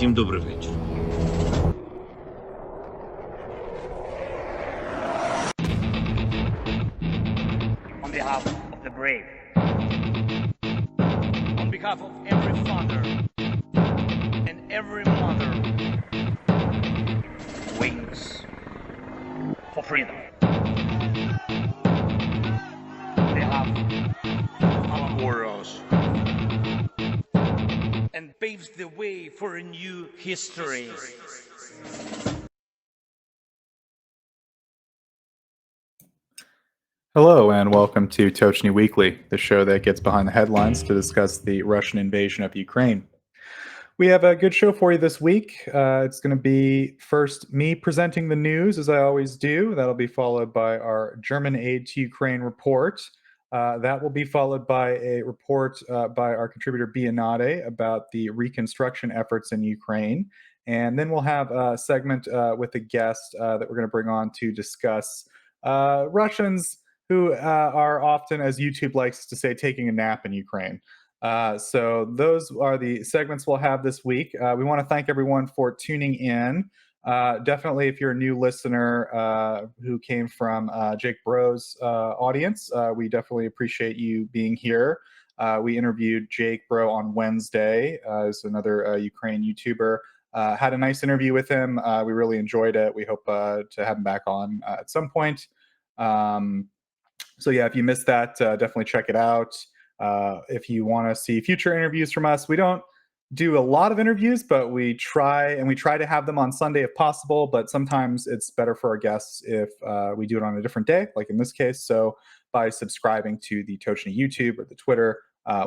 Всім добрий вечір. On behalf of the brave, on behalf of every father and every mother who waits for freedom, on behalf of our warriors, and paves the way for a new history. Hello and welcome to Tochnyi Weekly, the show that gets behind the headlines to discuss the Russian invasion of Ukraine. We have a good show for you this week. It's going to be first me presenting the news, as I always do. That'll be followed by our German aid to Ukraine report. That will be followed by a report by our contributor Bianade about the reconstruction efforts in Ukraine. And then we'll have a segment with a guest that we're going to bring on to discuss Russians who are often, as YouTube likes to say, taking a nap in Ukraine. So those are the segments we'll have this week. We want to thank everyone for tuning in. Definitely, if you're a new listener who came from Jake Bro's audience, we definitely appreciate you being here. We interviewed Jake Bro on Wednesday, as another Ukraine YouTuber. Had a nice interview with him. We really enjoyed it. We hope to have him back on at some point. So yeah, if you missed that, definitely check it out. If you want to see future interviews from us, we don't do a lot of interviews, but we try to have them on Sunday if possible. But sometimes it's better for our guests if we do it on a different day, like in this case. So by subscribing to the Tochnyi YouTube or the Twitter,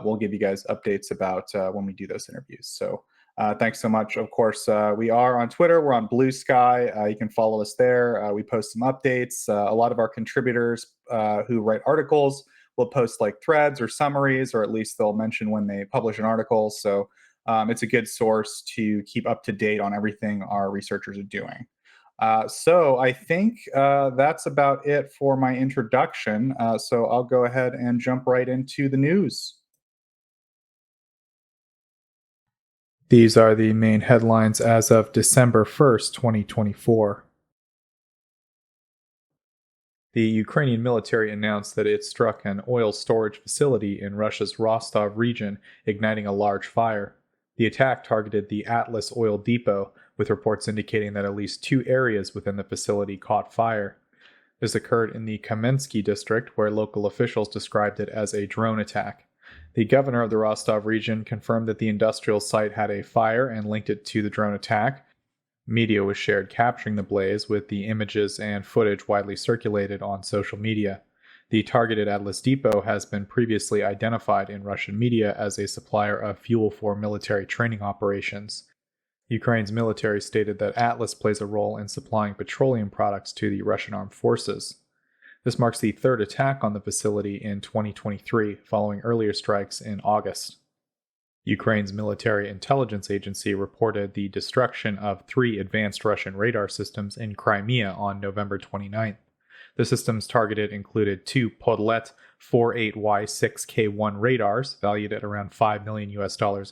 we'll give you guys updates about when we do those interviews. So thanks so much. Of course, we are on Twitter. We're on Blue Sky. You can follow us there. We post some updates. A lot of our contributors who write articles will post like threads or summaries, or at least they'll mention when they publish an article. So it's a good source to keep up to date on everything our researchers are doing. So I think that's about it for my introduction. So I'll go ahead and jump right into the news. These are the main headlines as of December 1st, 2024. The Ukrainian military announced that it struck an oil storage facility in Russia's Rostov region, igniting a large fire. The attack targeted the Atlas oil depot, with reports indicating that at least 2 areas within the facility caught fire. This occurred in the Kamensky district, where local officials described it as a drone attack. The governor of the Rostov region confirmed that the industrial site had a fire and linked it to the drone attack. Media was shared capturing the blaze, with the images and footage widely circulated on social media. The targeted Atlas depot has been previously identified in Russian media as a supplier of fuel for military training operations. Ukraine's military stated that Atlas plays a role in supplying petroleum products to the Russian armed forces. This marks the 3rd attack on the facility in 2023, following earlier strikes in August. Ukraine's military intelligence agency reported the destruction of 3 advanced Russian radar systems in Crimea on November 29th. The systems targeted included 2 Podlet 48Y6K1 radars, valued at around $5 million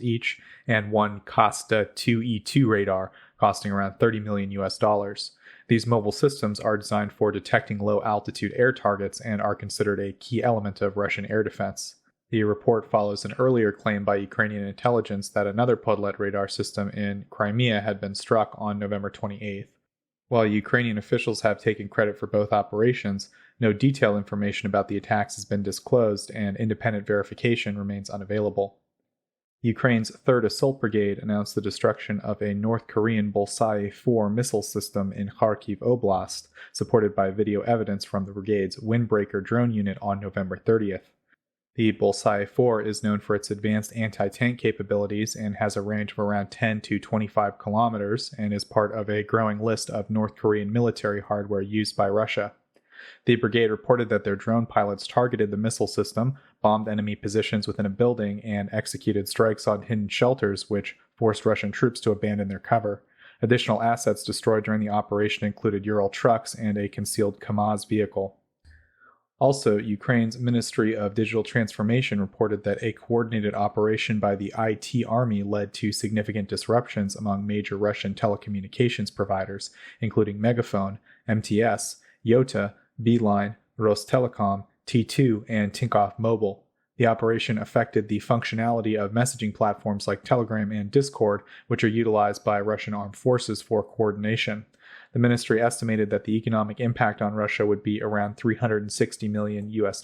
each, and 1 Kosta 2E2 radar, costing around $30 million. These mobile systems are designed for detecting low-altitude air targets and are considered a key element of Russian air defense. The report follows an earlier claim by Ukrainian intelligence that another Podlet radar system in Crimea had been struck on November 28th. While Ukrainian officials have taken credit for both operations, no detailed information about the attacks has been disclosed, and independent verification remains unavailable. Ukraine's 3rd Assault Brigade announced the destruction of a North Korean Bullseye-4 missile system in Kharkiv Oblast, supported by video evidence from the brigade's Windbreaker drone unit on November 30th. The Bullseye-4 is known for its advanced anti-tank capabilities and has a range of around 10 to 25 kilometers, and is part of a growing list of North Korean military hardware used by Russia. The brigade reported that their drone pilots targeted the missile system, bombed enemy positions within a building, and executed strikes on hidden shelters, which forced Russian troops to abandon their cover. Additional assets destroyed during the operation included Ural trucks and a concealed Kamaz vehicle. Also, Ukraine's Ministry of Digital Transformation reported that a coordinated operation by the IT army led to significant disruptions among major Russian telecommunications providers, including Megaphone, MTS, Yota, Beeline, Rostelecom, T2, and Tinkoff Mobile. The operation affected the functionality of messaging platforms like Telegram and Discord, which are utilized by Russian armed forces for coordination. The ministry estimated that the economic impact on Russia would be around $360 million US.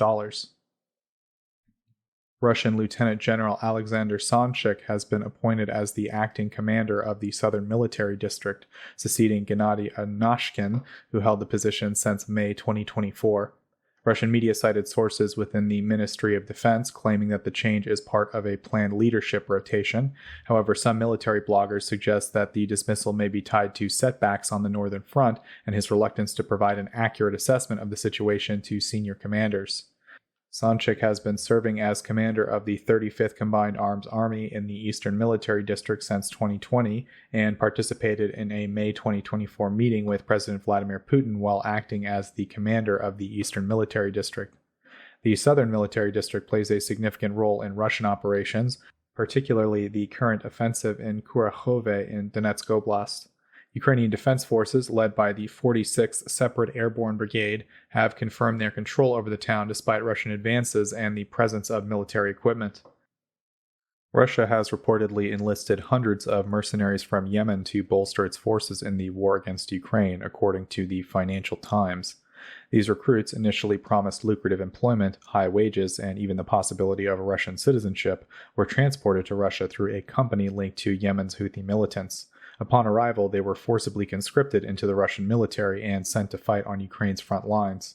Russian Lieutenant General Alexander Sonchik has been appointed as the acting commander of the Southern Military District, succeeding Gennady Anashkin, who held the position since May 2024. Russian media cited sources within the Ministry of Defense claiming that the change is part of a planned leadership rotation. However, some military bloggers suggest that the dismissal may be tied to setbacks on the Northern Front and his reluctance to provide an accurate assessment of the situation to senior commanders. Sonchik has been serving as commander of the 35th Combined Arms Army in the Eastern Military District since 2020 and participated in a May 2024 meeting with President Vladimir Putin while acting as the commander of the Eastern Military District. The Southern Military District plays a significant role in Russian operations, particularly the current offensive in Kurakhove in Donetsk Oblast. Ukrainian Defense Forces, led by the 46th Separate Airborne Brigade, have confirmed their control over the town despite Russian advances and the presence of military equipment. Russia has reportedly enlisted hundreds of mercenaries from Yemen to bolster its forces in the war against Ukraine, according to the Financial Times. These recruits initially promised lucrative employment, high wages, and even the possibility of Russian citizenship, were transported to Russia through a company linked to Yemen's Houthi militants. Upon arrival, they were forcibly conscripted into the Russian military and sent to fight on Ukraine's front lines.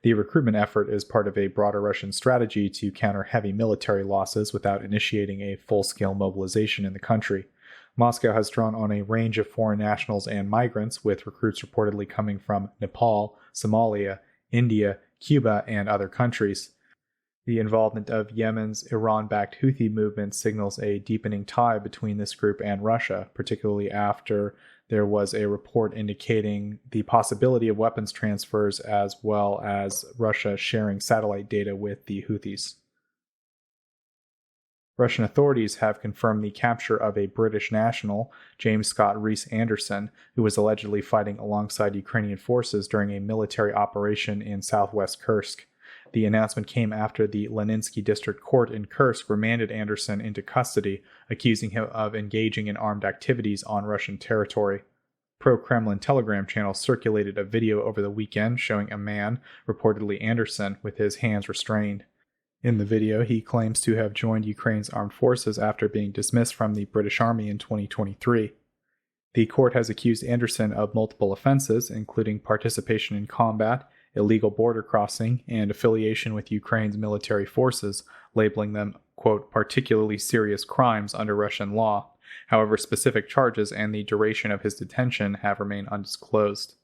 The recruitment effort is part of a broader Russian strategy to counter heavy military losses without initiating a full-scale mobilization in the country. Moscow has drawn on a range of foreign nationals and migrants, with recruits reportedly coming from Nepal, Somalia, India, Cuba, and other countries. The involvement of Yemen's Iran-backed Houthi movement signals a deepening tie between this group and Russia, particularly after there was a report indicating the possibility of weapons transfers as well as Russia sharing satellite data with the Houthis. Russian authorities have confirmed the capture of a British national, James Scott Rees-Anderson, who was allegedly fighting alongside Ukrainian forces during a military operation in southwest Kursk. The announcement came after the Leninsky District Court in Kursk remanded Anderson into custody, accusing him of engaging in armed activities on Russian territory. Pro-Kremlin Telegram channels circulated a video over the weekend showing a man, reportedly Anderson, with his hands restrained. In the video, he claims to have joined Ukraine's armed forces after being dismissed from the British Army in 2023. The court has accused Anderson of multiple offenses, including participation in combat, illegal border crossing, and affiliation with Ukraine's military forces, labeling them, quote, particularly serious crimes under Russian law. However, specific charges and the duration of his detention have remained undisclosed.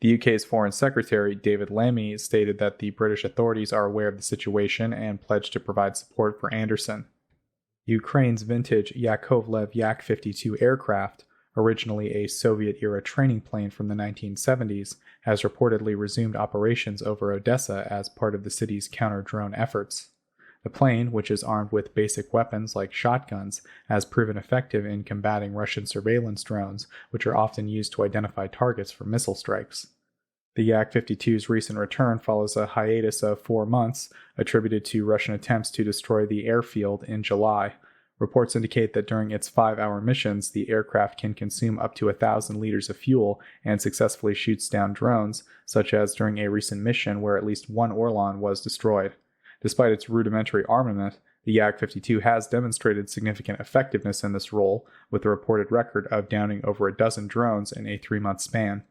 The UK's Foreign Secretary, David Lammy, stated that the British authorities are aware of the situation and pledged to provide support for Anderson. Ukraine's vintage Yakovlev Yak-52 aircraft, originally a Soviet-era training plane from the 1970s, has reportedly resumed operations over Odessa as part of the city's counter-drone efforts. The plane, which is armed with basic weapons like shotguns, has proven effective in combating Russian surveillance drones, which are often used to identify targets for missile strikes. The Yak-52's recent return follows a hiatus of 4 months, attributed to Russian attempts to destroy the airfield in July. Reports indicate that during its 5-hour missions, the aircraft can consume up to 1,000 liters of fuel and successfully shoots down drones, such as during a recent mission where at least one Orlan was destroyed. Despite its rudimentary armament, the Yak-52 has demonstrated significant effectiveness in this role, with a reported record of downing over a dozen drones in a 3-month span.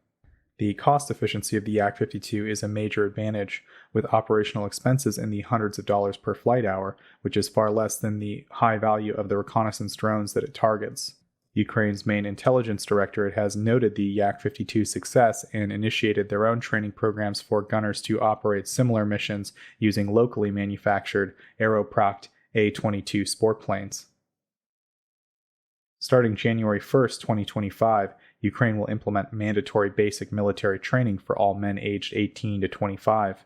The cost efficiency of the Yak-52 is a major advantage, with operational expenses in the hundreds of dollars per flight hour, which is far less than the high value of the reconnaissance drones that it targets. Ukraine's main intelligence directorate has noted the Yak-52's success and initiated their own training programs for gunners to operate similar missions using locally manufactured Aeroproct A-22 sport planes. Starting January 1, 2025, Ukraine will implement mandatory basic military training for all men aged 18 to 25.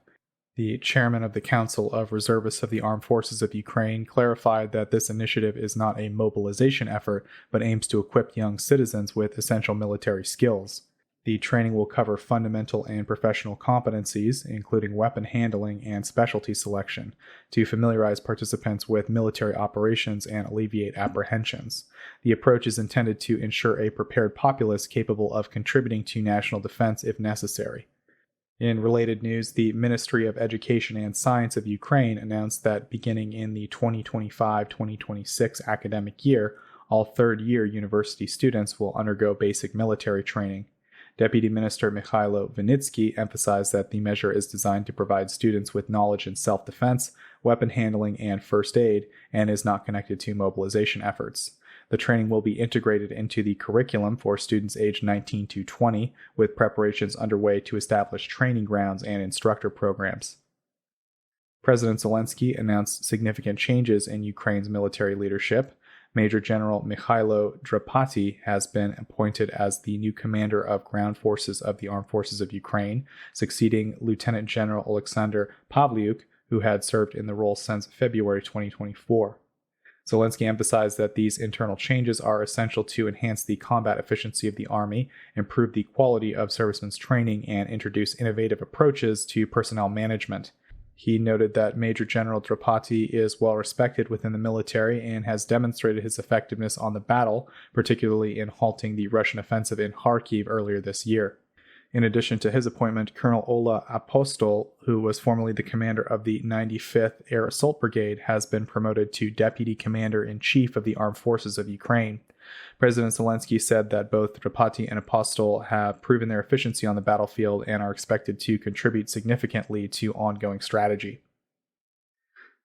The chairman of the Council of Reservists of the Armed Forces of Ukraine clarified that this initiative is not a mobilization effort, but aims to equip young citizens with essential military skills. The training will cover fundamental and professional competencies, including weapon handling and specialty selection, to familiarize participants with military operations and alleviate apprehensions. The approach is intended to ensure a prepared populace capable of contributing to national defense if necessary. In related news, the Ministry of Education and Science of Ukraine announced that beginning in the 2025-2026 academic year, all third-year university students will undergo basic military training. Deputy Minister Mikhailo Vinitsky emphasized that the measure is designed to provide students with knowledge in self-defense, weapon handling, and first aid, and is not connected to mobilization efforts. The training will be integrated into the curriculum for students aged 19 to 20, with preparations underway to establish training grounds and instructor programs. President Zelensky announced significant changes in Ukraine's military leadership. Major General Mikhailo Drapati has been appointed as the new commander of ground forces of the Armed Forces of Ukraine, succeeding Lieutenant General Alexander Pavliuk, who had served in the role since February 2024. Zelensky emphasized that these internal changes are essential to enhance the combat efficiency of the Army, improve the quality of servicemen's training, and introduce innovative approaches to personnel management. He noted that Major General Drapati is well respected within the military and has demonstrated his effectiveness on the battle, particularly in halting the Russian offensive in Kharkiv earlier this year. In addition to his appointment, Colonel Ola Apostol, who was formerly the commander of the 95th Air Assault Brigade, has been promoted to Deputy Commander-in-Chief of the Armed Forces of Ukraine. President Zelensky said that both Drapati and Apostol have proven their efficiency on the battlefield and are expected to contribute significantly to ongoing strategy.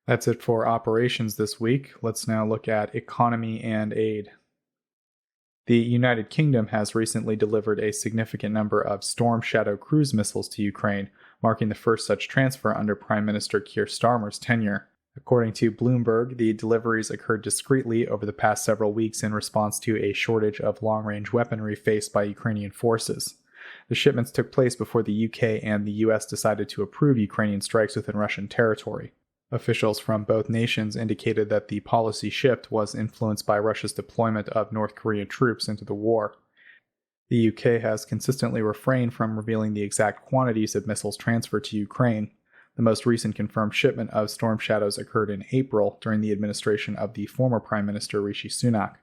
That's it for operations this week. Let's now look at economy and aid. The United Kingdom has recently delivered a significant number of Storm Shadow cruise missiles to Ukraine, marking the first such transfer under Prime Minister Keir Starmer's tenure. According to Bloomberg, the deliveries occurred discreetly over the past several weeks in response to a shortage of long-range weaponry faced by Ukrainian forces. The shipments took place before the UK and the US decided to approve Ukrainian strikes within Russian territory. Officials from both nations indicated that the policy shift was influenced by Russia's deployment of North Korean troops into the war. The UK has consistently refrained from revealing the exact quantities of missiles transferred to Ukraine. The most recent confirmed shipment of Storm Shadows occurred in April during the administration of the former Prime Minister Rishi Sunak.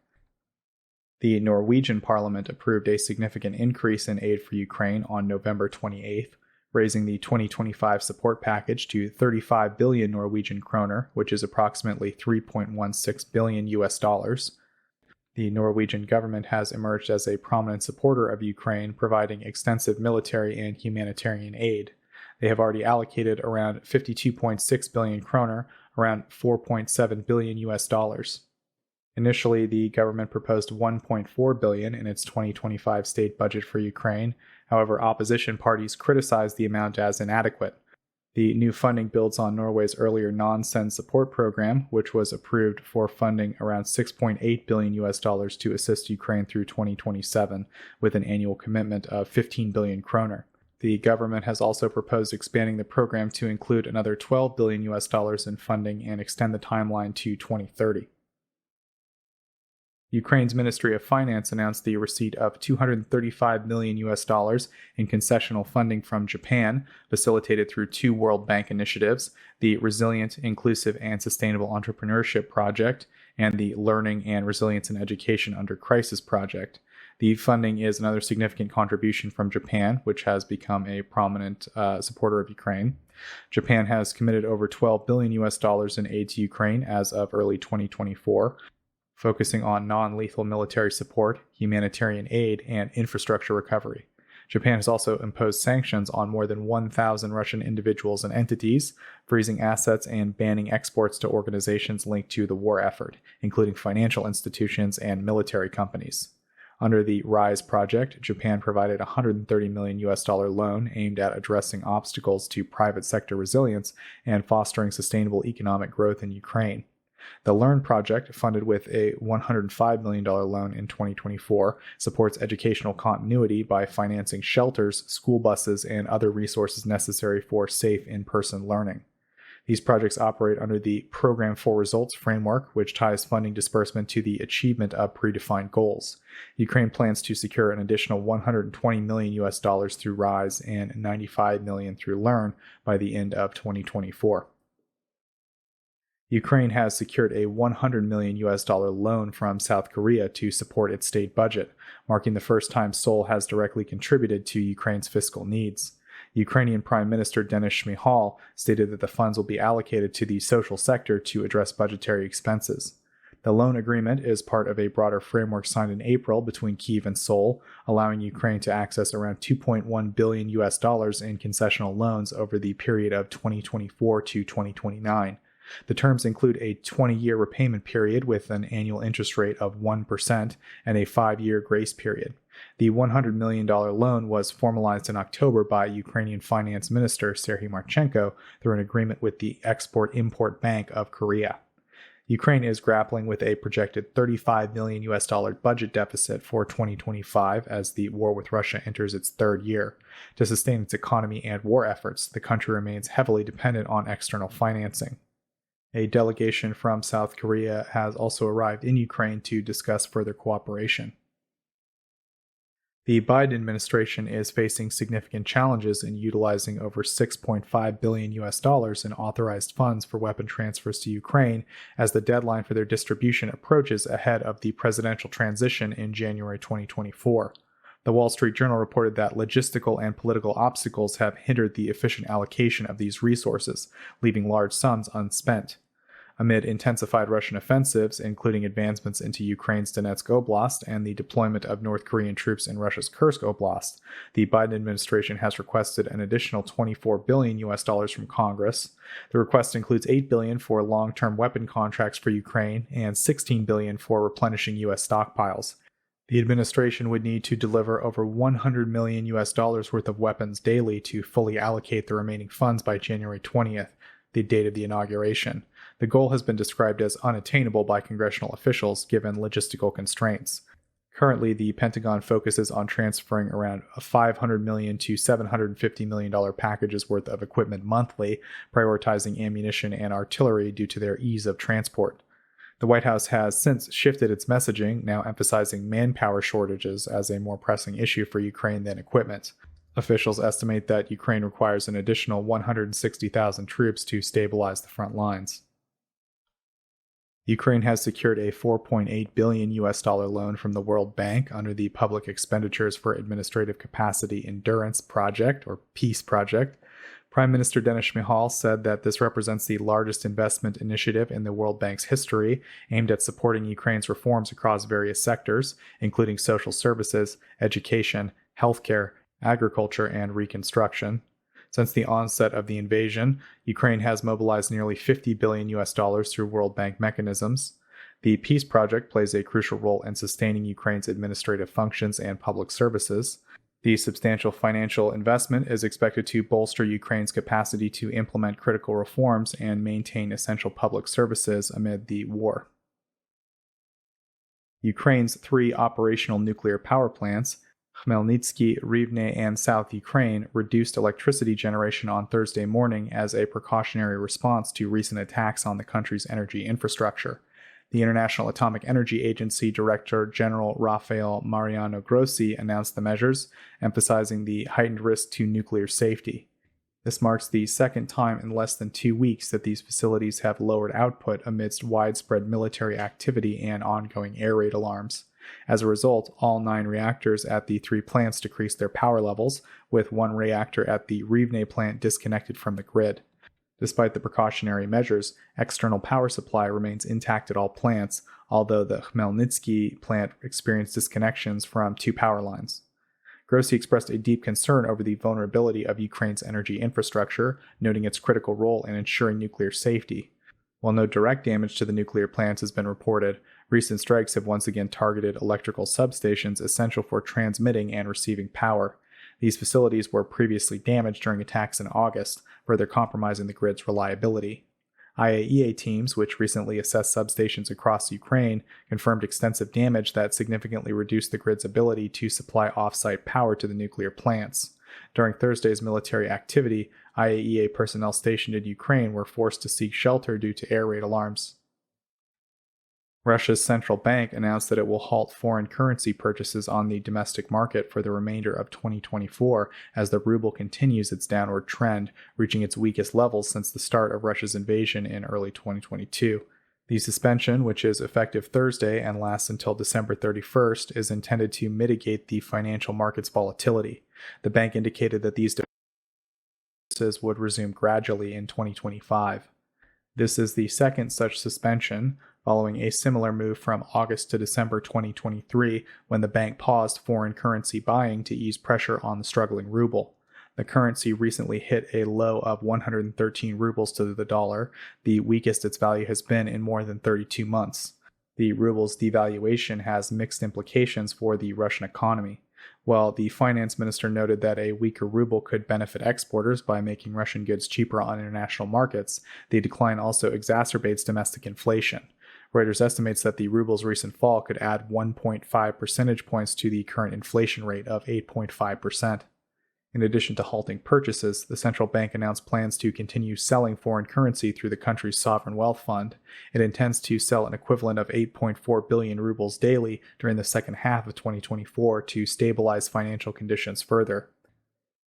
The Norwegian parliament approved a significant increase in aid for Ukraine on November 28th, raising the 2025 support package to 35 billion Norwegian kroner, which is approximately 3.16 billion US dollars. The Norwegian government has emerged as a prominent supporter of Ukraine, providing extensive military and humanitarian aid. They have already allocated around 52.6 billion kroner, around 4.7 billion US dollars. Initially, the government proposed 1.4 billion in its 2025 state budget for Ukraine. However, opposition parties criticized the amount as inadequate. The new funding builds on Norway's earlier non-send support program, which was approved for funding around 6.8 billion US dollars to assist Ukraine through 2027, with an annual commitment of 15 billion kroner. The government has also proposed expanding the program to include another 12 billion US dollars in funding and extend the timeline to 2030. Ukraine's Ministry of Finance announced the receipt of 235 million US dollars in concessional funding from Japan, facilitated through two World Bank initiatives, the Resilient, Inclusive, and Sustainable Entrepreneurship Project and the Learning and Resilience in Education Under Crisis Project. The funding is another significant contribution from Japan, which has become a prominent supporter of Ukraine. Japan has committed over 12 billion US dollars in aid to Ukraine as of early 2024, focusing on non-lethal military support, humanitarian aid, and infrastructure recovery. Japan has also imposed sanctions on more than 1,000 Russian individuals and entities, freezing assets and banning exports to organizations linked to the war effort, including financial institutions and military companies. Under the RISE project, Japan provided a $130 million US dollar loan aimed at addressing obstacles to private sector resilience and fostering sustainable economic growth in Ukraine. The LEARN project, funded with a $105 million loan in 2024, supports educational continuity by financing shelters, school buses, and other resources necessary for safe in-person learning. These projects operate under the Program for Results framework, which ties funding disbursement to the achievement of predefined goals. Ukraine plans to secure an additional $120 million through RISE and $95 million through LEARN by the end of 2024. Ukraine has secured a $100 million loan from South Korea to support its state budget, marking the first time Seoul has directly contributed to Ukraine's fiscal needs. Ukrainian Prime Minister Denis Shmyhal stated that the funds will be allocated to the social sector to address budgetary expenses. The loan agreement is part of a broader framework signed in April between Kyiv and Seoul, allowing Ukraine to access around $2.1 billion in concessional loans over the period of 2024 to 2029. The terms include a 20-year repayment period with an annual interest rate of 1% and a 5-year grace period. The $100 million loan was formalized in October by Ukrainian Finance Minister Serhiy Marchenko through an agreement with the Export-Import Bank of Korea. Ukraine is grappling with a projected $35 million budget deficit for 2025 as the war with Russia enters its third year. To sustain its economy and war efforts, the country remains heavily dependent on external financing. A delegation from South Korea has also arrived in Ukraine to discuss further cooperation. The Biden administration is facing significant challenges in utilizing over $6.5 billion in authorized funds for weapon transfers to Ukraine as the deadline for their distribution approaches ahead of the presidential transition in January 2024. The Wall Street Journal reported that logistical and political obstacles have hindered the efficient allocation of these resources, leaving large sums unspent. Amid intensified Russian offensives, including advancements into Ukraine's Donetsk Oblast and the deployment of North Korean troops in Russia's Kursk Oblast, the Biden administration has requested an additional $24 billion from Congress. The request includes $8 billion for long-term weapon contracts for Ukraine and $16 billion for replenishing U.S. stockpiles. The administration would need to deliver over $100 million worth of weapons daily to fully allocate the remaining funds by January 20th, the date of the inauguration. The goal has been described as unattainable by congressional officials given logistical constraints. Currently, the Pentagon focuses on transferring around $500 million to $750 million packages worth of equipment monthly, prioritizing ammunition and artillery due to their ease of transport. The White House has since shifted its messaging, now emphasizing manpower shortages as a more pressing issue for Ukraine than equipment. Officials estimate that Ukraine requires an additional 160,000 troops to stabilize the front lines. Ukraine has secured a $4.8 billion loan from the World Bank under the Public Expenditures for Administrative Capacity Endurance Project, or PEACE project. Prime Minister Denis Shmyhal said that this represents the largest investment initiative in the World Bank's history, aimed at supporting Ukraine's reforms across various sectors, including social services, education, healthcare, agriculture, and reconstruction. Since the onset of the invasion, Ukraine has mobilized nearly $50 billion through World Bank mechanisms. The PEACE project plays a crucial role in sustaining Ukraine's administrative functions and public services. The substantial financial investment is expected to bolster Ukraine's capacity to implement critical reforms and maintain essential public services amid the war. Ukraine's 3 operational nuclear power plants, Khmelnytsky, Rivne, and South Ukraine, reduced electricity generation on Thursday morning as a precautionary response to recent attacks on the country's energy infrastructure. The International Atomic Energy Agency Director General Rafael Mariano Grossi announced the measures, emphasizing the heightened risk to nuclear safety. This marks the second time in less than 2 weeks that these facilities have lowered output amidst widespread military activity and ongoing air raid alarms. As a result, all 9 reactors at the 3 plants decreased their power levels, with 1 reactor at the Rivne plant disconnected from the grid. Despite the precautionary measures, external power supply remains intact at all plants, although the Khmelnytsky plant experienced disconnections from 2 power lines. Grossi expressed a deep concern over the vulnerability of Ukraine's energy infrastructure, noting its critical role in ensuring nuclear safety. While no direct damage to the nuclear plants has been reported, recent strikes have once again targeted electrical substations essential for transmitting and receiving power. These facilities were previously damaged during attacks in August, further compromising the grid's reliability. IAEA teams, which recently assessed substations across Ukraine, confirmed extensive damage that significantly reduced the grid's ability to supply off-site power to the nuclear plants. During Thursday's military activity, IAEA personnel stationed in Ukraine were forced to seek shelter due to air raid alarms. Russia's central bank announced that it will halt foreign currency purchases on the domestic market for the remainder of 2024 as the ruble continues its downward trend, reaching its weakest levels since the start of Russia's invasion in early 2022. The suspension, which is effective Thursday and lasts until December 31st, is intended to mitigate the financial market's volatility. The bank indicated that these purchases would resume gradually in 2025. This is the second such suspension, following a similar move from August to December 2023 when the bank paused foreign currency buying to ease pressure on the struggling ruble. The currency recently hit a low of 113 rubles to the dollar, the weakest its value has been in more than 32 months. The ruble's devaluation has mixed implications for the Russian economy. While the finance minister noted that a weaker ruble could benefit exporters by making Russian goods cheaper on international markets, the decline also exacerbates domestic inflation. Reuters estimates that the ruble's recent fall could add 1.5 percentage points to the current inflation rate of 8.5%. In addition to halting purchases, the central bank announced plans to continue selling foreign currency through the country's sovereign wealth fund. It intends to sell an equivalent of 8.4 billion rubles daily during the second half of 2024 to stabilize financial conditions further.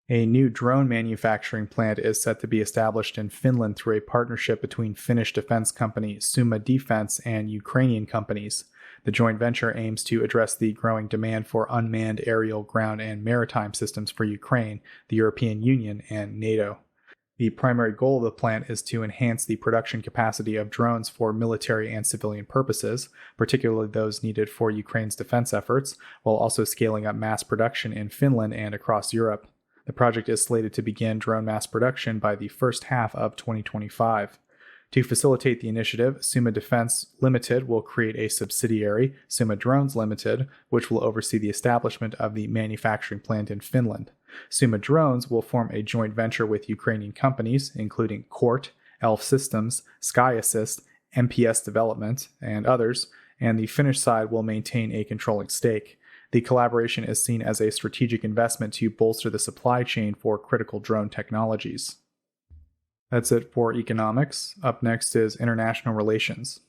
A new drone manufacturing plant is set to be established in Finland through a partnership between Finnish defense company Summa Defense and Ukrainian companies. The joint venture aims to address the growing demand for unmanned aerial, ground, and maritime systems for Ukraine, the European Union, and NATO. The primary goal of the plant is to enhance the production capacity of drones for military and civilian purposes, particularly those needed for Ukraine's defense efforts, while also scaling up mass production in Finland and across Europe. The project is slated to begin drone mass production by the first half of 2025. To facilitate the initiative, Summa Defense Limited will create a subsidiary, Summa Drones Limited, which will oversee the establishment of the manufacturing plant in Finland. Summa Drones will form a joint venture with Ukrainian companies, including Court, Elf Systems, Sky Assist, MPS Development, and others, and the Finnish side will maintain a controlling stake. The collaboration is seen as a strategic investment to bolster the supply chain for critical drone technologies. That's it for economics. Up next is international relations.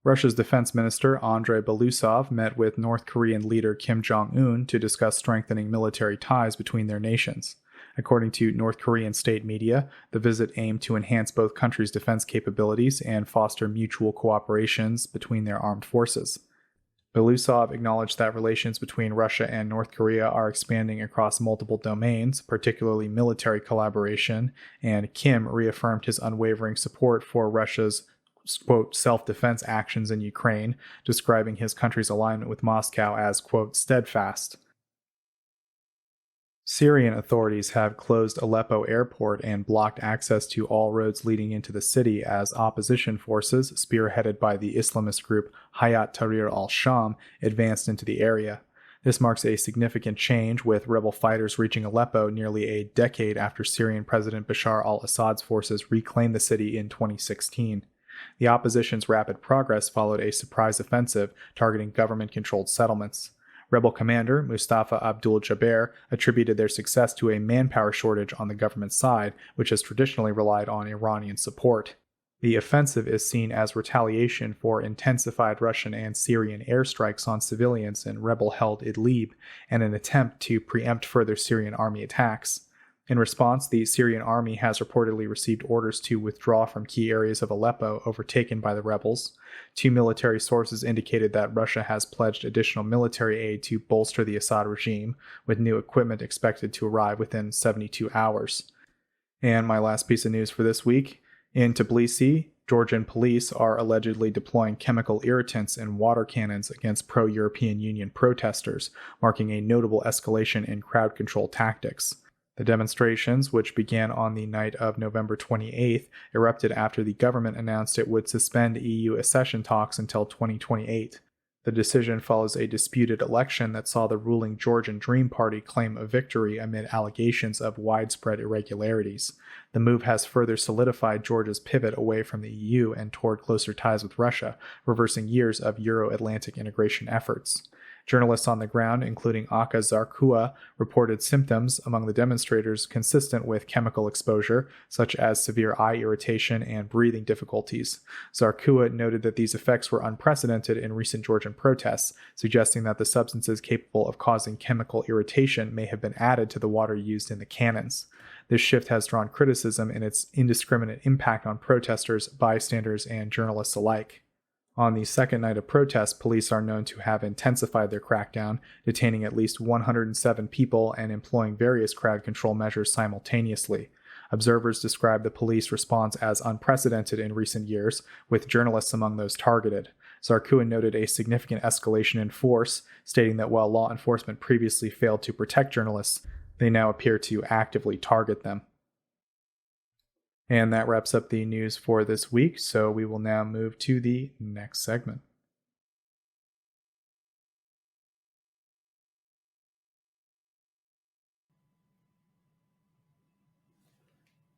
Russia's defense minister Andrei Belousov met with North Korean leader Kim Jong-un to discuss strengthening military ties between their nations. According to North Korean state media, the visit aimed to enhance both countries' defense capabilities and foster mutual cooperations between their armed forces. Belousov acknowledged that relations between Russia and North Korea are expanding across multiple domains, particularly military collaboration, and Kim reaffirmed his unwavering support for Russia's, quote, self-defense actions in Ukraine, describing his country's alignment with Moscow as, quote, steadfast. Syrian authorities have closed Aleppo airport and blocked access to all roads leading into the city as opposition forces, spearheaded by the Islamist group Hayat Tahrir al-Sham, advanced into the area. This marks a significant change, with rebel fighters reaching Aleppo nearly a decade after Syrian President Bashar al-Assad's forces reclaimed the city in 2016. The opposition's rapid progress followed a surprise offensive targeting government-controlled settlements. Rebel commander Mustafa Abdul-Jabbar attributed their success to a manpower shortage on the government side, which has traditionally relied on Iranian support. The offensive is seen as retaliation for intensified Russian and Syrian airstrikes on civilians in rebel-held Idlib and an attempt to preempt further Syrian army attacks. In response, the Syrian army has reportedly received orders to withdraw from key areas of Aleppo overtaken by the rebels. Two military sources indicated that Russia has pledged additional military aid to bolster the Assad regime, with new equipment expected to arrive within 72 hours. And my last piece of news for this week. In Tbilisi, Georgian police are allegedly deploying chemical irritants and water cannons against pro-European Union protesters, marking a notable escalation in crowd control tactics. The demonstrations, which began on the night of November 28th, erupted after the government announced it would suspend EU accession talks until 2028. The decision follows a disputed election that saw the ruling Georgian Dream Party claim a victory amid allegations of widespread irregularities. The move has further solidified Georgia's pivot away from the EU and toward closer ties with Russia, reversing years of Euro-Atlantic integration efforts. Journalists on the ground, including Aka Zarkua, reported symptoms among the demonstrators consistent with chemical exposure, such as severe eye irritation and breathing difficulties. Zarkua noted that these effects were unprecedented in recent Georgian protests, suggesting that the substances capable of causing chemical irritation may have been added to the water used in the cannons. This shift has drawn criticism in its indiscriminate impact on protesters, bystanders, and journalists alike. On the second night of protests, police are known to have intensified their crackdown, detaining at least 107 people and employing various crowd control measures simultaneously. Observers describe the police response as unprecedented in recent years, with journalists among those targeted. Zarkua noted a significant escalation in force, stating that while law enforcement previously failed to protect journalists, they now appear to actively target them. And that wraps up the news for this week, so we will now move to the next segment.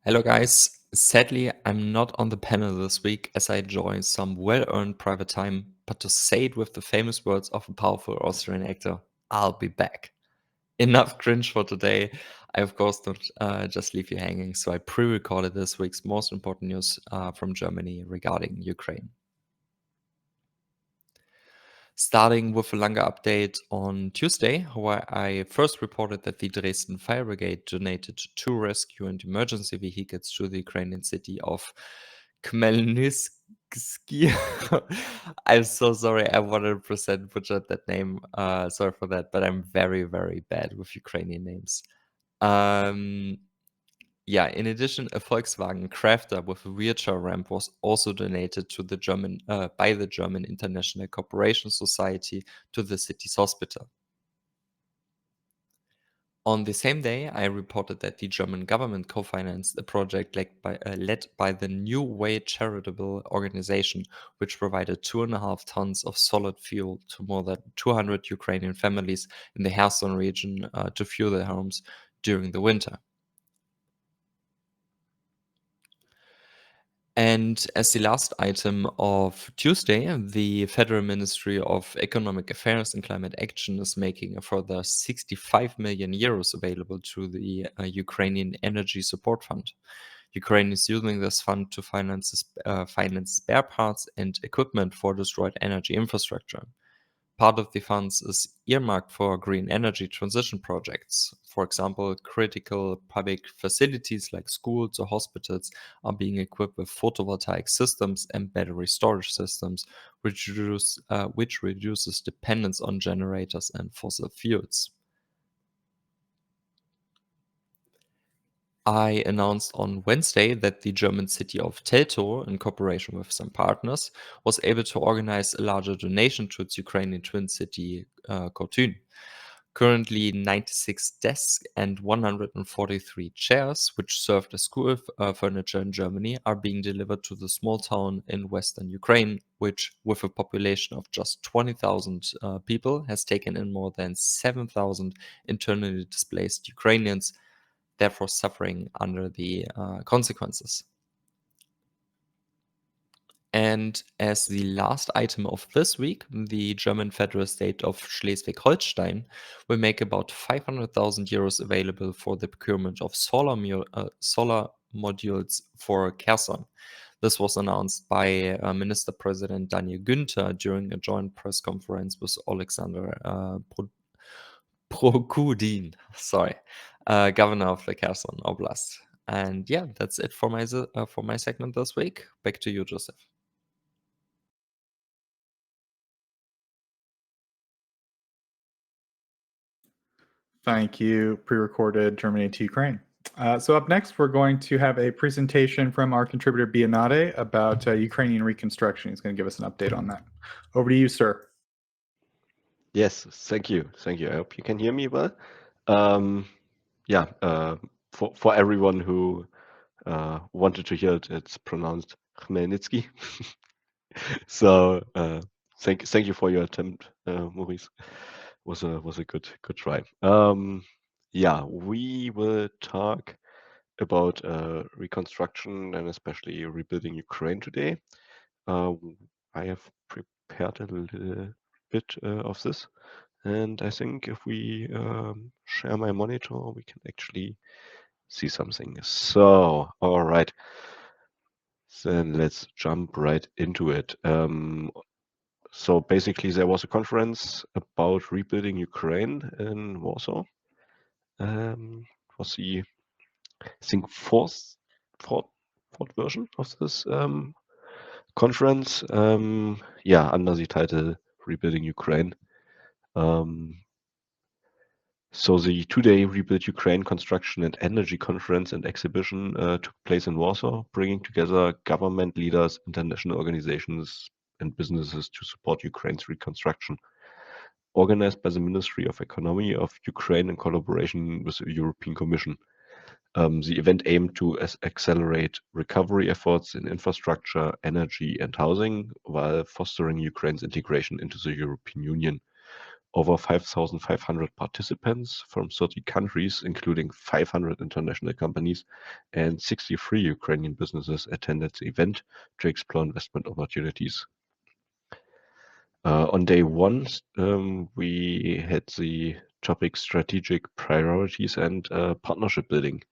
Hello guys, sadly I'm not on the panel this week as I enjoy some well-earned private time, but to say it with the famous words of a powerful Austrian actor, I'll be back. Enough cringe for today. I of course don't just leave you hanging, so I pre-recorded this week's most important news from Germany regarding Ukraine. Starting with a longer update on Tuesday, where I first reported that the Dresden Fire Brigade donated 2 rescue and emergency vehicles to the Ukrainian city of Khmelnytsky. I'm so sorry, I 100% butchered that name. Sorry for that, but I'm very, very bad with Ukrainian names. In addition, a Volkswagen Crafter with a wheelchair ramp was also donated to the by the German International Cooperation Society to the city's hospital. On the same day, I reported that the German government co-financed a project led by the New Way charitable organization, which provided 2.5 tons of solid fuel to more than 200 Ukrainian families in the Kherson region to fuel their homes during the winter. And as the last item of Tuesday, the Federal Ministry of Economic Affairs and Climate Action is making a further 65 million euros available to the Ukrainian Energy Support Fund. Ukraine is using this fund to finance spare parts and equipment for destroyed energy infrastructure. Part of the funds is earmarked for green energy transition projects. For example, critical public facilities like schools or hospitals are being equipped with photovoltaic systems and battery storage systems, which reduces dependence on generators and fossil fuels. I announced on Wednesday that the German city of Teltow, in cooperation with some partners, was able to organize a larger donation to its Ukrainian twin city, Kotyn. Currently, 96 desks and 143 chairs, which served as school furniture in Germany, are being delivered to the small town in western Ukraine, which, with a population of just 20,000 people, has taken in more than 7,000 internally displaced Ukrainians, therefore suffering under the consequences. And as the last item of this week, the German federal state of Schleswig-Holstein will make about 500,000 euros available for the procurement of solar modules for Kherson. This was announced by Minister President Daniel Günther during a joint press conference with Alexander Prokudin, governor of the Kherson Oblast. And yeah, that's it for my segment this week. Back to you, Joseph. Thank you, pre-recorded Germany to Ukraine. So up next, we're going to have a presentation from our contributor Bionade about Ukrainian reconstruction. He's going to give us an update on that. Over to you, sir. Yes, thank you. Thank you. I hope you can hear me well. For everyone who wanted to hear it, it's pronounced Khmelnytsky. So Thank you for your attempt, Maurice. Was a good try. Yeah, we will talk about reconstruction and especially rebuilding Ukraine today. I have prepared a little bit of this, and I think if we share my monitor, we can actually see something. So, all right, then let's jump right into it. So basically, there was a conference about rebuilding Ukraine in Warsaw. It was the, I think, fourth version of this conference. Yeah, under the title "Rebuilding Ukraine." So the two-day Rebuild Ukraine Construction and Energy Conference and exhibition took place in Warsaw, bringing together government leaders, international organizations, and businesses to support Ukraine's reconstruction. Organized by the Ministry of Economy of Ukraine in collaboration with the European Commission. The event aimed to accelerate recovery efforts in infrastructure, energy, and housing while fostering Ukraine's integration into the European Union. Over 5,500 participants from 30 countries, including 500 international companies and 63 Ukrainian businesses, attended the event to explore investment opportunities. On day one, we had the topic strategic priorities and partnership building.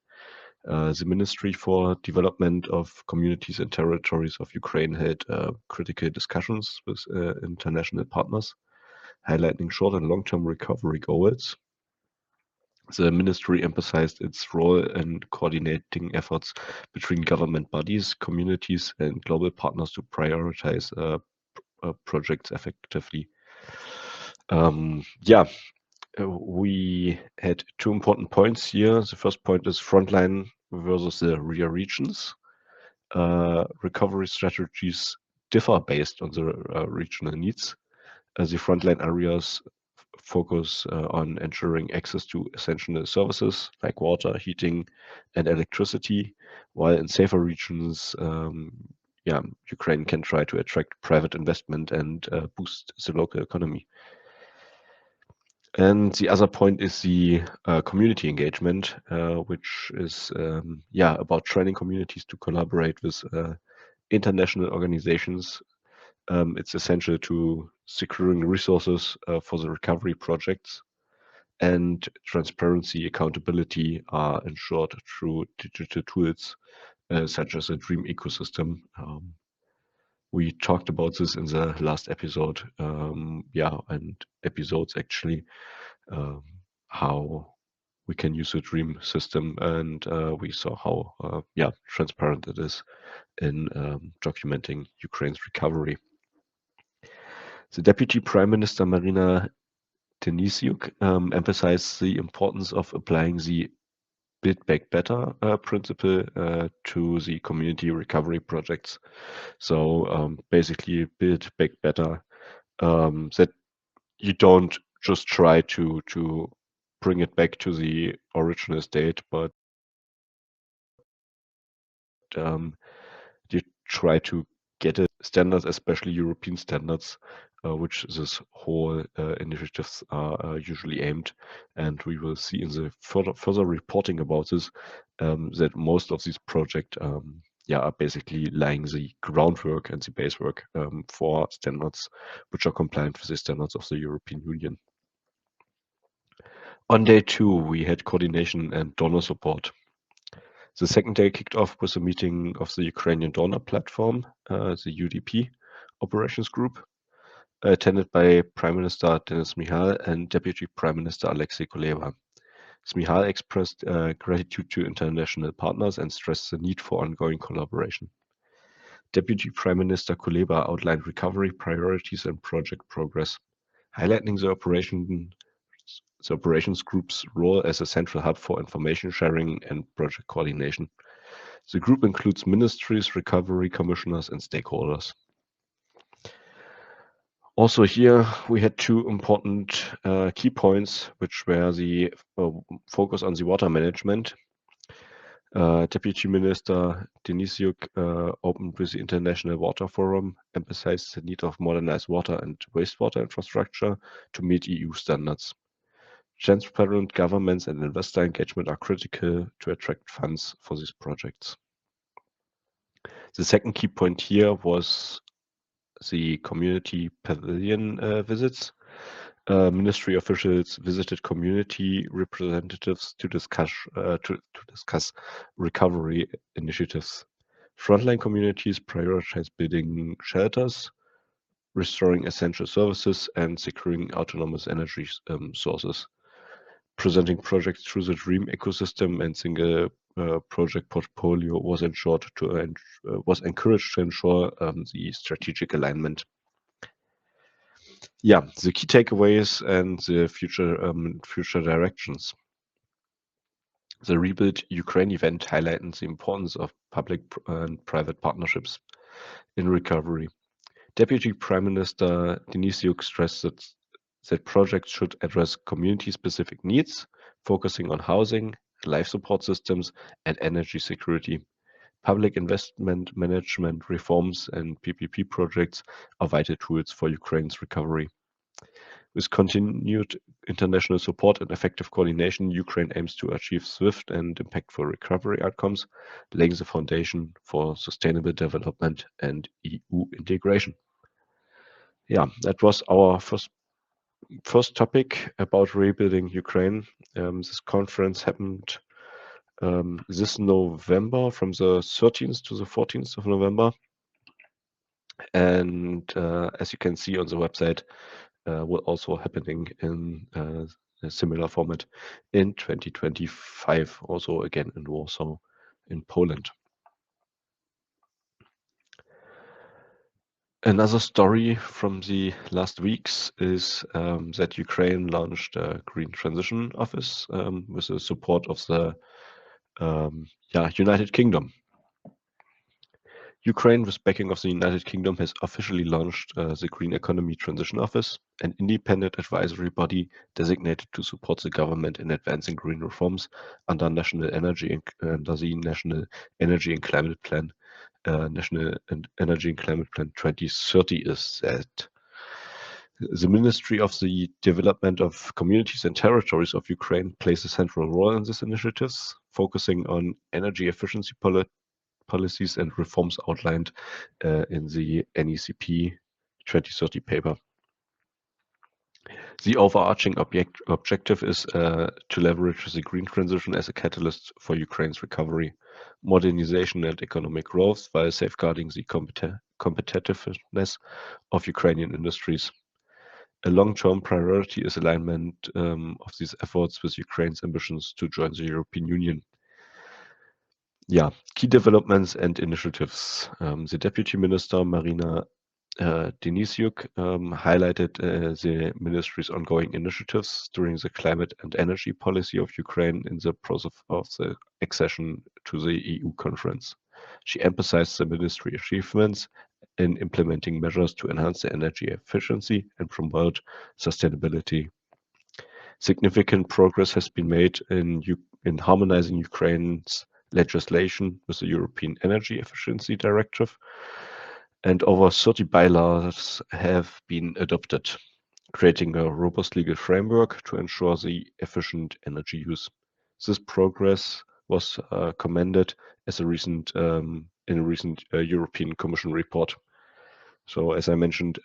The Ministry for Development of Communities and Territories of Ukraine had critical discussions with international partners, highlighting short and long-term recovery goals. The ministry emphasized its role in coordinating efforts between government bodies, communities, and global partners to prioritize projects effectively. Yeah, we had two important points here. The first point is frontline versus the rear regions. Recovery strategies differ based on the regional needs. The frontline areas focus on ensuring access to essential services like water, heating, and electricity, while in safer regions, Ukraine can try to attract private investment and boost the local economy. And the other point is the community engagement, which is about training communities to collaborate with international organizations. It's essential to securing resources for the recovery projects, and transparency, accountability are ensured through digital tools such as a dream ecosystem. We talked about this in the last episode, and episodes actually, how we can use the dream system, and we saw how transparent it is in documenting Ukraine's recovery. The Deputy Prime Minister Marina Tenisyuk emphasized the importance of applying the Build Back Better principle to the community recovery projects. So basically, build back better, that you don't just try to bring it back to the original state, but you try to get it standards, especially European standards, which this whole initiatives are usually aimed. And we will see in the further reporting about this that most of these projects are basically laying the groundwork and the basework for standards which are compliant with the standards of the European Union. On day two, we had coordination and donor support. The second day kicked off with a meeting of the Ukrainian donor platform, the UDP operations group, attended by Prime Minister Denis Mihal and Deputy Prime Minister Alexei Kuleba. Mihal expressed gratitude to international partners and stressed the need for ongoing collaboration. Deputy Prime Minister Kuleba outlined recovery priorities and project progress, highlighting the operations group's role as a central hub for information sharing and project coordination. The group includes ministries, recovery commissioners, and stakeholders. Also here, we had two important key points, which were the focus on the water management. Deputy Minister Denisyuk opened with the International Water Forum, emphasized the need of modernized water and wastewater infrastructure to meet EU standards. Transparent governments and investor engagement are critical to attract funds for these projects. The second key point here was the community pavilion visits. Ministry officials visited community representatives to discuss recovery initiatives. Frontline communities prioritize building shelters, restoring essential services, and securing autonomous energy sources. Presenting projects through the DREAM ecosystem and single project portfolio was encouraged to ensure the strategic alignment. Yeah, the key takeaways and the future directions. The Rebuild Ukraine event highlighted the importance of public and private partnerships in recovery. Deputy Prime Minister Denisyuk stressed that projects should address community-specific needs, focusing on housing, life support systems, and energy security. Public investment management reforms and PPP projects are vital tools for Ukraine's recovery. With continued international support and effective coordination, Ukraine aims to achieve swift and impactful recovery outcomes, laying the foundation for sustainable development and EU integration. Yeah, that was our first topic about rebuilding Ukraine. This conference happened this November, from the 13th to the 14th of November. And as you can see on the website, will also happening in a similar format in 2025, also again in Warsaw, in Poland. Another story from the last weeks is that Ukraine launched a Green Transition Office with the support of the United Kingdom. Ukraine, with backing of the United Kingdom, has officially launched the Green Economy Transition Office, an independent advisory body designated to support the government in advancing green reforms under the National Energy and Climate Plan. National Energy and Climate Plan 2030 is set. The Ministry of the Development of Communities and Territories of Ukraine plays a central role in these initiatives, focusing on energy efficiency policies and reforms outlined in the NECP 2030 paper. The overarching objective is to leverage the green transition as a catalyst for Ukraine's recovery, modernization, and economic growth while safeguarding the competitiveness of Ukrainian industries. A long-term priority is alignment of these efforts with Ukraine's ambitions to join the European Union. Yeah, key developments and initiatives. The Deputy Minister, Marina Denisyuk, highlighted the ministry's ongoing initiatives during the climate and energy policy of Ukraine in the process of the accession to the EU conference. She emphasized the ministry achievements in implementing measures to enhance the energy efficiency and promote sustainability. Significant progress has been made in harmonizing Ukraine's legislation with the European Energy Efficiency Directive, and over 30 bylaws have been adopted, creating a robust legal framework to ensure the efficient energy use. This progress was commended as in a recent European Commission report. So, as I mentioned,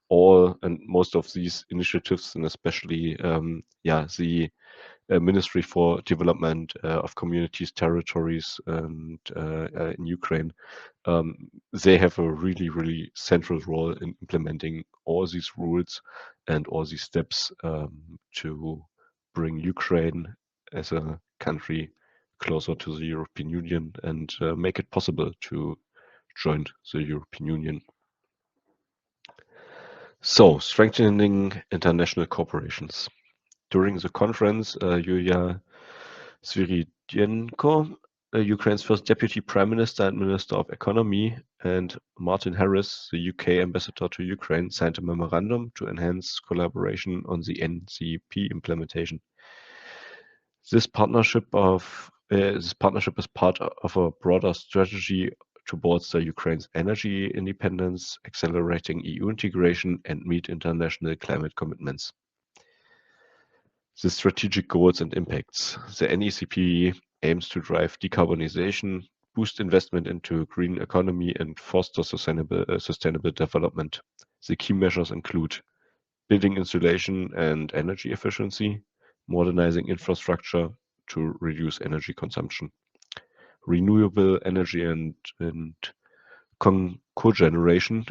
all and most of these initiatives, and especially the Ministry for Development of Communities, Territories, and in Ukraine, they have a really, really central role in implementing all these rules and all these steps to bring Ukraine as a country closer to the European Union and make it possible to join the European Union. So, strengthening international cooperations. During the conference, Yulia Svyridenko, Ukraine's first Deputy Prime Minister and Minister of Economy, and Martin Harris, the UK Ambassador to Ukraine, signed a memorandum to enhance collaboration on the NCP implementation. This partnership of This partnership is part of a broader strategy towards Ukraine's energy independence, accelerating EU integration, and meet international climate commitments. The strategic goals and impacts. The NECP aims to drive decarbonization, boost investment into green economy, and foster sustainable development. The key measures include building insulation and energy efficiency, modernizing infrastructure to reduce energy consumption, renewable energy and cogeneration,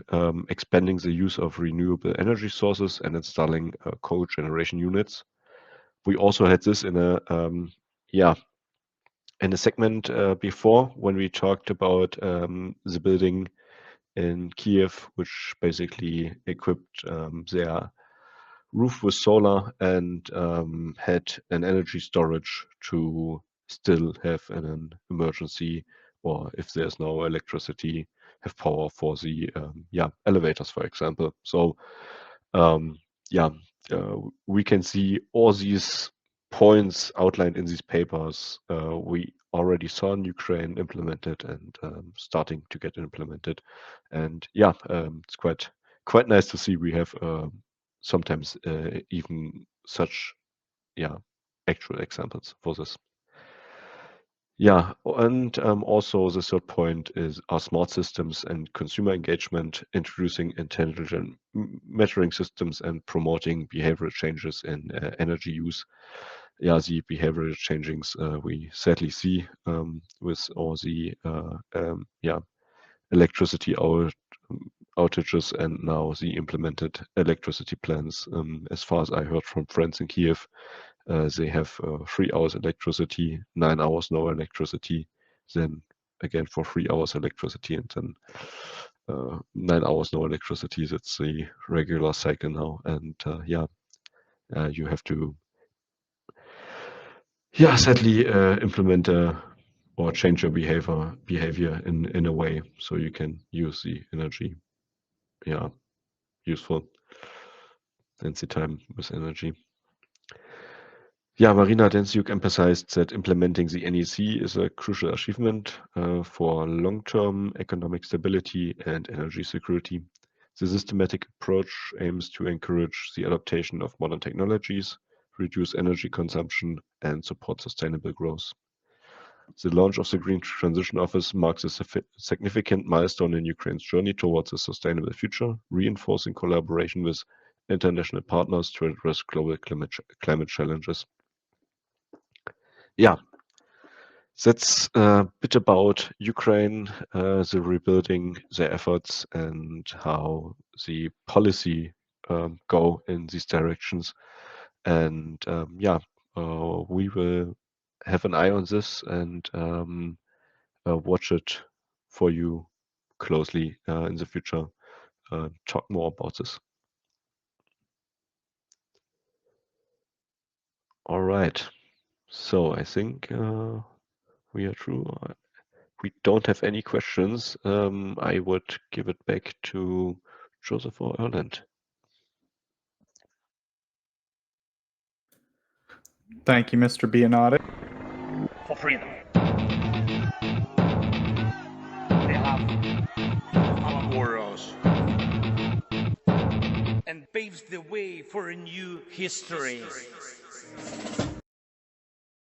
expanding the use of renewable energy sources and installing cogeneration units. We also had this in a segment before when we talked about the building in Kyiv, which basically equipped their roof with solar and had an energy storage to still have an emergency, or if there's no electricity, have power for the elevators, for example. So we can see all these points outlined in these papers. We already saw in Ukraine implemented and starting to get implemented, and it's quite nice to see we have sometimes even such actual examples for this. And also the third point are smart systems and consumer engagement, introducing intelligent measuring systems and promoting behavioral changes in energy use. The behavioral changes we sadly see with all the electricity outages and now the implemented electricity plans. As far as I heard from friends in Kyiv, they have 3 hours electricity, 9 hours no electricity, then again for 3 hours electricity, and then 9 hours no electricity. That's the regular cycle now, and you have to sadly implement or change your behavior in a way so you can use the energy useful and the time with energy. Marina Denziuk emphasized that implementing the NEC is a crucial achievement for long-term economic stability and energy security. The systematic approach aims to encourage the adaptation of modern technologies, reduce energy consumption, and support sustainable growth. The launch of the Green Transition Office marks a significant milestone in Ukraine's journey towards a sustainable future, reinforcing collaboration with international partners to address global climate challenges. That's a bit about Ukraine, the rebuilding, their efforts, and how the policy go in these directions. And we will have an eye on this and watch it for you closely in the future. Talk more about this. All right. So I think we are through. We don't have any questions. I would give it back to Joseph or Erland. Thank you, Mr. Bionati. For freedom. They have our warriors and paves the way for a new history.